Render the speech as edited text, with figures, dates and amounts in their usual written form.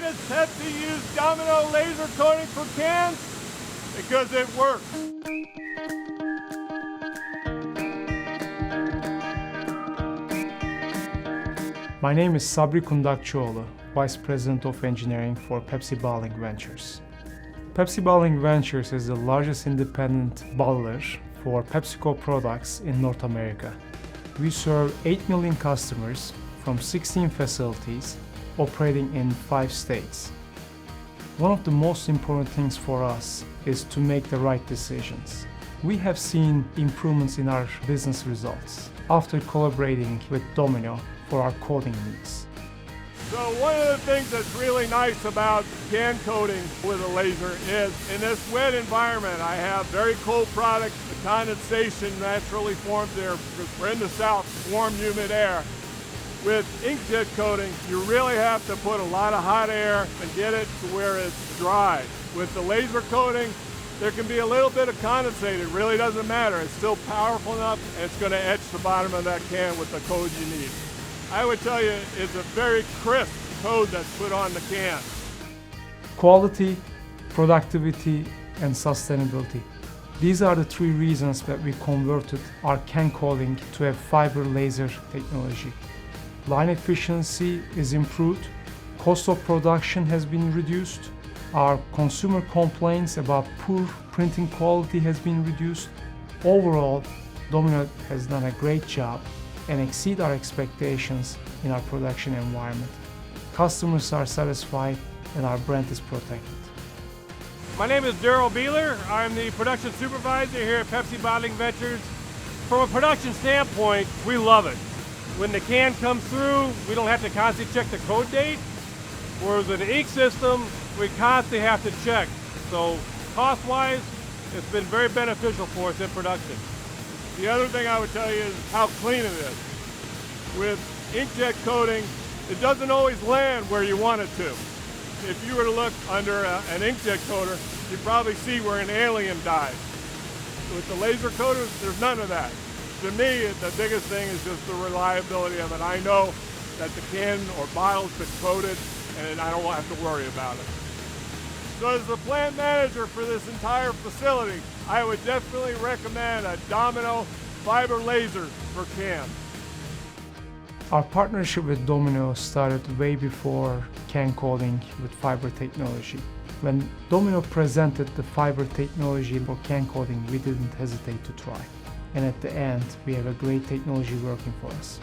does Pepsi use Domino laser coating for cans? Because it works. My name is Sabri Kundakçıoğlu, Vice President of Engineering for Pepsi Bottling Ventures. Pepsi Bottling Ventures is the largest independent bottler for PepsiCo products in North America. We serve 8 million customers from 16 facilities operating in 5 states. One of the most important things for us is to make the right decisions. We have seen improvements in our business results after collaborating with Domino for our coating needs. So one of the things that's really nice about can coating with a laser is in this wet environment, I have very cold products. The condensation naturally forms there because we're in the south, warm, humid air. With inkjet coating, you really have to put a lot of hot air and get it to where it's dry. With the laser coating, there can be a little bit of condensate. It really doesn't matter. It's still powerful enough, and it's going to etch the bottom of that can with the code you need. I would tell you it's a very crisp code that's put on the can. Quality, productivity, and sustainability. These are the 3 reasons that we converted our can coating to a fiber laser technology. Line efficiency is improved, cost of production has been reduced, our consumer complaints about poor printing quality has been reduced. Overall, Domino has done a great job and exceed our expectations in our production environment. Customers are satisfied and our brand is protected. My name is Daryl Beeler. I'm the production supervisor here at Pepsi Bottling Ventures. From a production standpoint, we love it. When the can comes through, we don't have to constantly check the code date. Whereas with the ink system, we constantly have to check. So cost-wise, it's been very beneficial for us in production. The other thing I would tell you is how clean it is. With inkjet coating, it doesn't always land where you want it to. If you were to look under an inkjet coater, you'd probably see where an alien died. With the laser coaters, there's none of that. To me, the biggest thing is just the reliability of it. I know that the can or bottle's been coated, and I don't have to worry about it. So as the plant manager for this entire facility, I would definitely recommend a Domino fiber laser for cans. Our partnership with Domino started way before can coating with fiber technology. When Domino presented the fiber technology for can coating, we didn't hesitate to try. And at the end, we have a great technology working for us.